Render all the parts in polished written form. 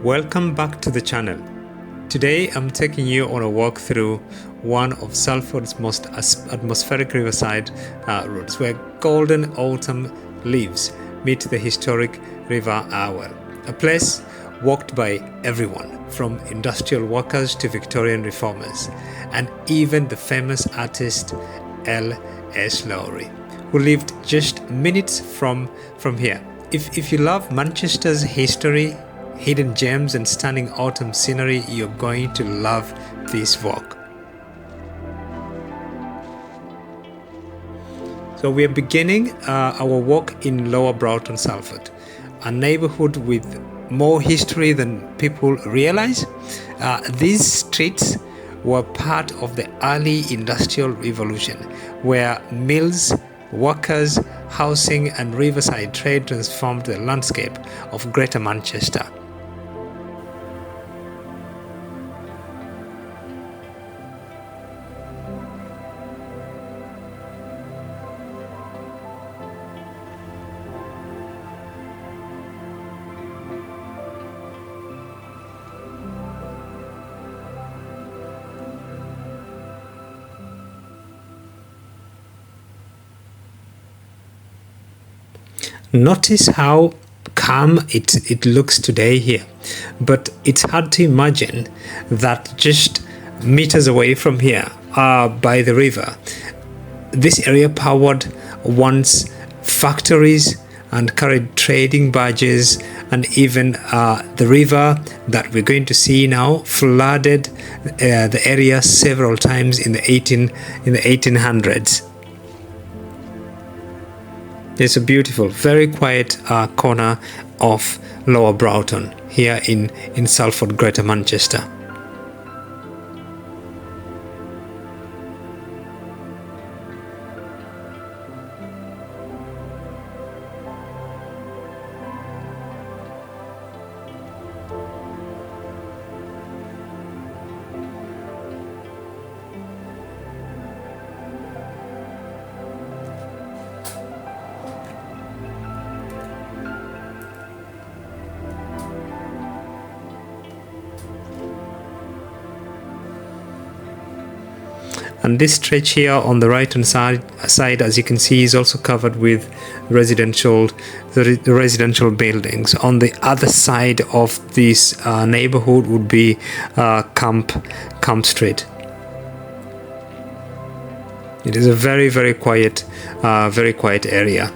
Welcome back to the channel. Today I'm taking you on a walk through one of Salford's most atmospheric riverside routes, where golden autumn leaves meet the historic River Irwell, a place walked by everyone from industrial workers to Victorian reformers, and even the famous artist L.S. Lowry, who lived just minutes from here. If you love Manchester's history, hidden gems and stunning autumn scenery, you're going to love this walk. So we are beginning our walk in Lower Broughton, Salford, a neighborhood with more history than people realize. These streets were part of the early industrial revolution, where mills, workers, housing and riverside trade transformed the landscape of Greater Manchester. Notice how calm it looks today here, but it's hard to imagine that just meters away from here, by the river, this area powered once factories and carried trading barges, and even the river that we're going to see now flooded the area several times in the 1800s. It's a beautiful, very quiet corner of Lower Broughton here in Salford, Greater Manchester. And this stretch here on the right hand side, as you can see, is also covered with residential buildings. On the other side of this neighborhood would be Camp Street. It is a very quiet area,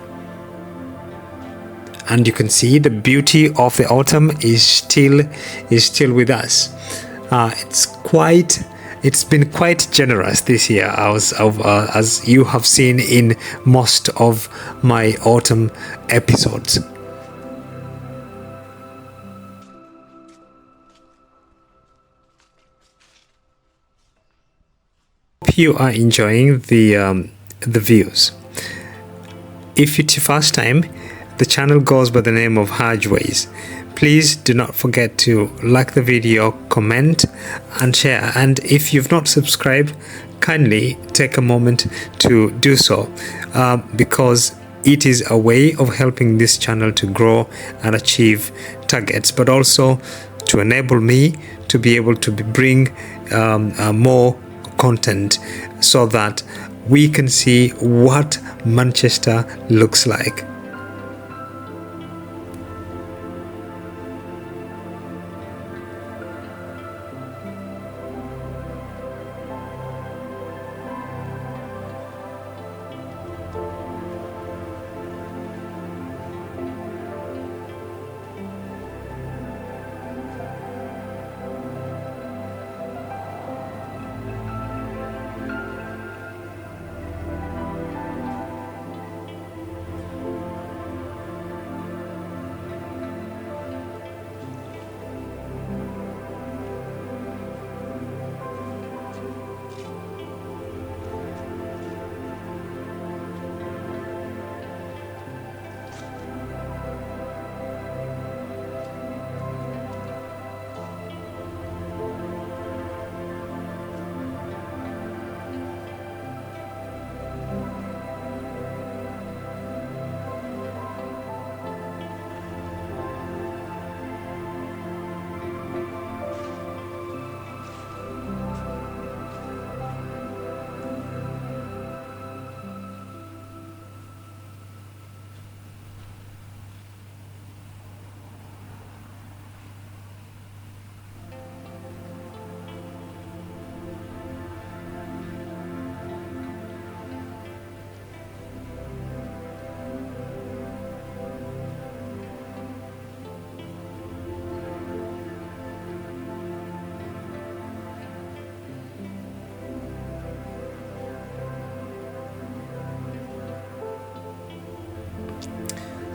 and you can see the beauty of the autumn is still with us. It's been quite generous this year, as you have seen in most of my autumn episodes. Hope you are enjoying the views. If it's your first time, the channel goes by the name of Hajways. Please do not forget to like the video, comment and share, and if you've not subscribed, kindly take a moment to do so, because it is a way of helping this channel to grow and achieve targets, but also to enable me to be able to bring more content so that we can see what Manchester looks like.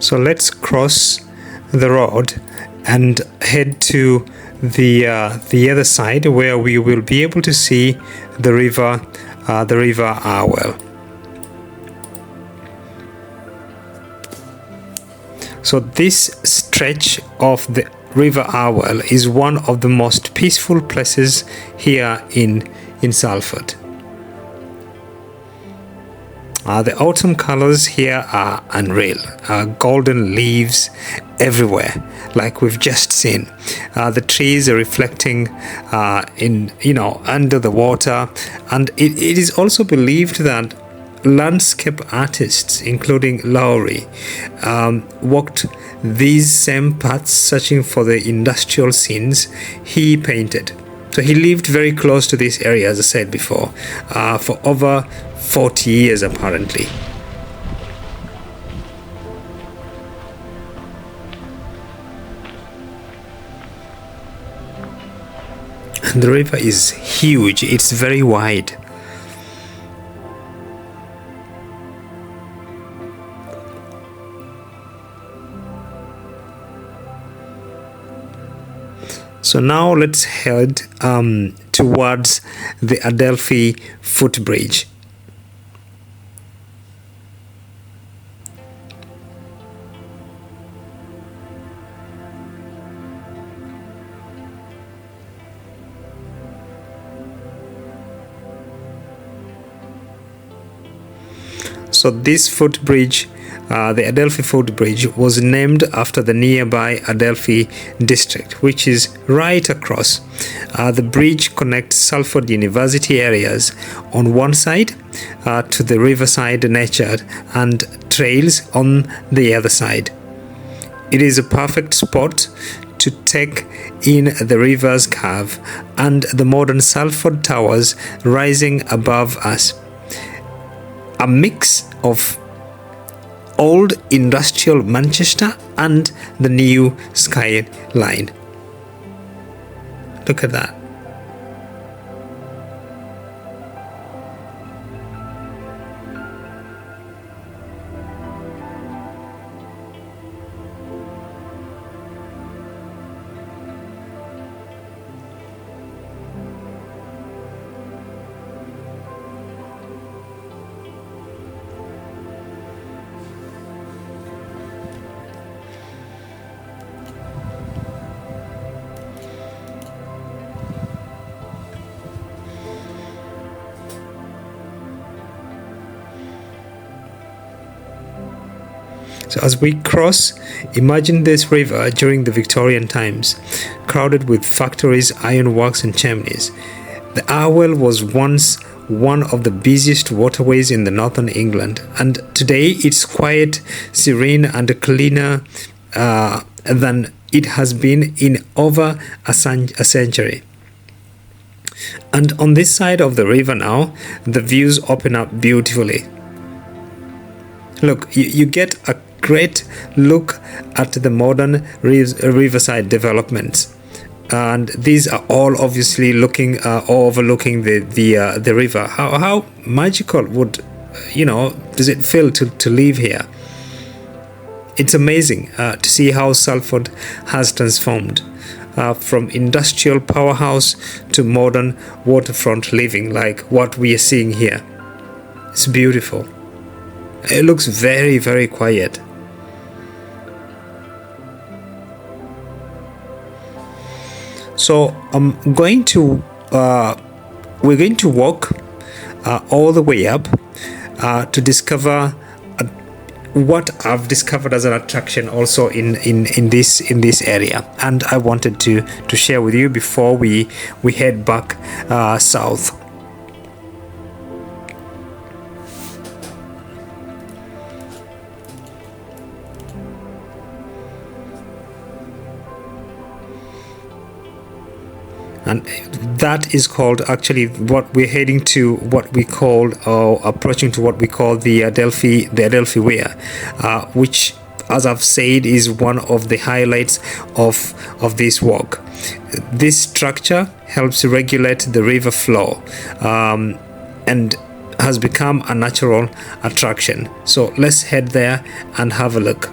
So let's cross the road and head to the other side, where we will be able to see the river Irwell. So this stretch of the River Irwell is one of the most peaceful places here in Salford. The autumn colors here are unreal. Golden leaves everywhere, like we've just seen. The trees are reflecting under the water, and it is also believed that landscape artists, including Lowry, walked these same paths searching for the industrial scenes he painted. So he lived very close to this area, as I said before, for over 40 years apparently. And the river is huge, it's very wide. So now let's head towards the Adelphi Footbridge. So this footbridge, the Adelphi Footbridge, was named after the nearby Adelphi district, which is right across. The bridge connects Salford University areas on one side to the Riverside nature and trails on the other side. It is a perfect spot to take in the river's curve and the modern Salford towers rising above us. A mix of old industrial Manchester and the new skyline. Look at that. So as we cross, imagine this river during the Victorian times, crowded with factories, ironworks and chimneys. The Irwell was once one of the busiest waterways in the northern England, and today it's quiet, serene and cleaner than it has been in over a century. And on this side of the river now, the views open up beautifully. Look, you get a great look at the modern Riverside developments, and these are all obviously overlooking the river. How magical would does it feel to live here? It's amazing to see how Salford has transformed from industrial powerhouse to modern waterfront living, like what we are seeing here. It's beautiful. It looks very, very quiet. So we're going to walk all the way up to discover what I've discovered as an attraction also in this area, and I wanted to share with you before we head back south. And that is called, actually, what we're heading to, what we call, or approaching to what we call the Adelphi Weir, which, as I've said, is one of the highlights of this walk. This structure helps regulate the river flow and has become a natural attraction. So let's head there and have a look.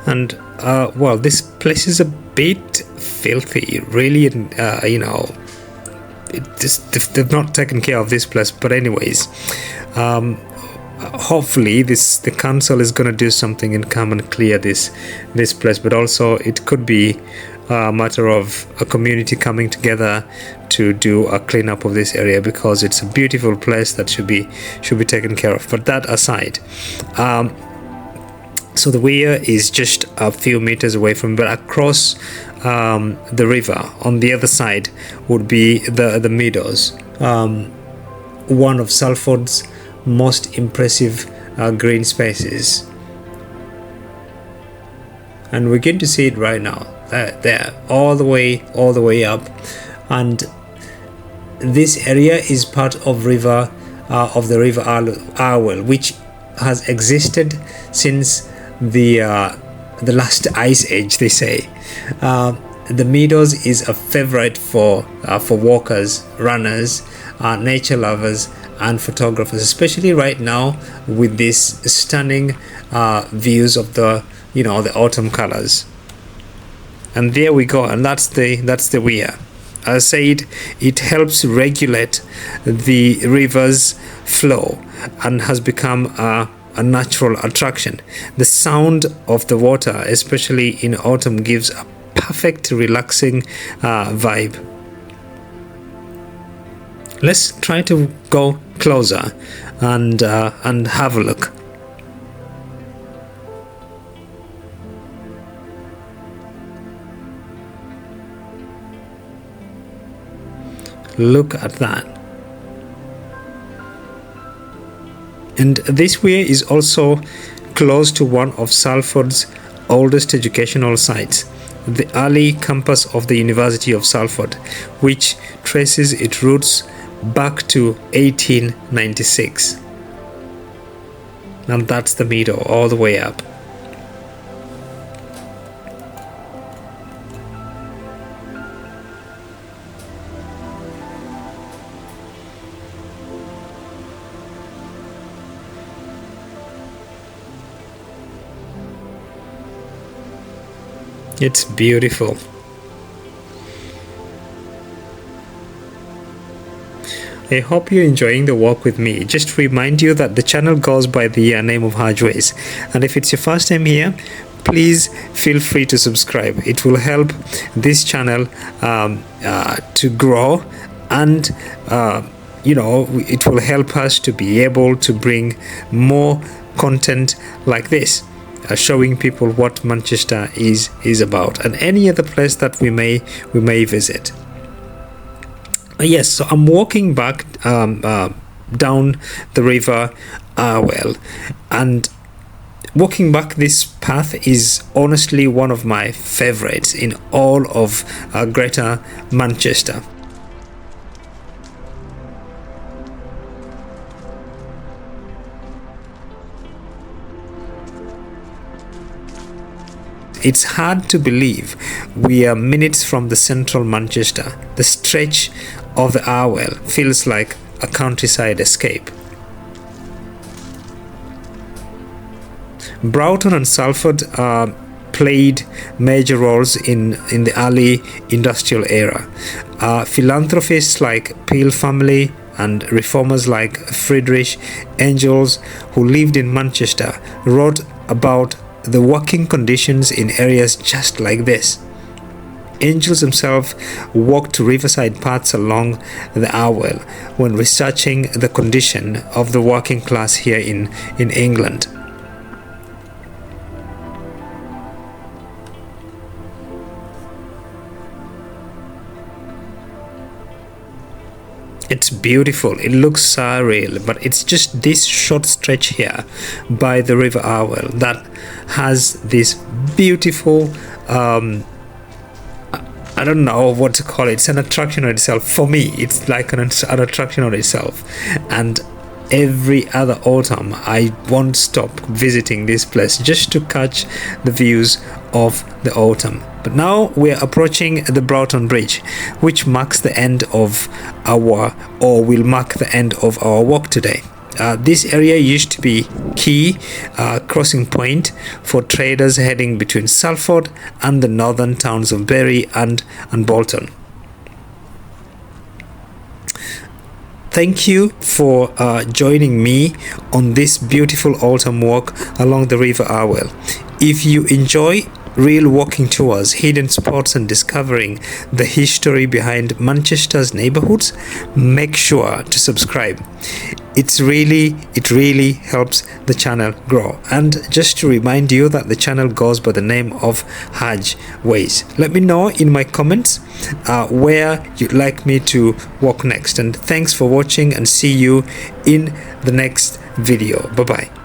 And well, this place is a bit filthy, really. You know, they've not taken care of this place. But anyways, hopefully the council is going to do something and come and clear this place. But also it could be a matter of a community coming together to do a cleanup of this area, because it's a beautiful place that should be taken care of. But that aside, so the weir is just a few meters away from, but across the river on the other side would be the Meadows, one of Salford's most impressive green spaces, and we're going to see it right now. There, all the way up, and this area is part of the River Irwell, which has existed since the last ice age, they say. The Meadows is a favorite for walkers, runners, nature lovers, and photographers, especially right now with these stunning views of the autumn colors. And there we go, and that's the weir. As I said, it helps regulate the river's flow and has become a natural attraction. The sound of the water, especially in autumn, gives a perfect relaxing vibe. Let's try to go closer and have a look. Look at that. And this weir is also close to one of Salford's oldest educational sites, the early campus of the University of Salford, which traces its roots back to 1896. And that's the Meadow all the way up. It's beautiful. I hope you're enjoying the walk with me. Just to remind you that the channel goes by the name of Hajways, and if it's your first time here, please feel free to subscribe. It will help this channel to grow, and it will help us to be able to bring more content like this, showing people what Manchester is about, and any other place that we may visit. Yes, so I'm walking back down the River Irwell, and walking back this path is honestly one of my favorites in all of Greater Manchester. It's hard to believe we are minutes from the central Manchester. The stretch of the Irwell feels like a countryside escape. Broughton and Salford played major roles in the early industrial era. Philanthropists like Peel family and reformers like Friedrich Engels, who lived in Manchester, wrote about the working conditions in areas just like this. Engels himself walked riverside paths along the Irwell when researching the condition of the working class here in England. It's beautiful, it looks surreal, but it's just this short stretch here by the River Irwell that has this beautiful, I don't know what to call it, it's an attraction on itself. For me, it's like an attraction on itself, and every other autumn I won't stop visiting this place just to catch the views of the autumn. But now we're approaching the Broughton Bridge, which marks the end of will mark the end of our walk today. This area used to be key crossing point for traders heading between Salford and the northern towns of Bury and Bolton. Thank you for joining me on this beautiful autumn walk along the River Irwell. If you enjoy real walking tours, hidden spots, and discovering the history behind Manchester's neighborhoods, make sure to subscribe. It really helps the channel grow. And just to remind you that the channel goes by the name of Hajways. Let me know in my comments where you'd like me to walk next. And thanks for watching, and see you in the next video. Bye bye.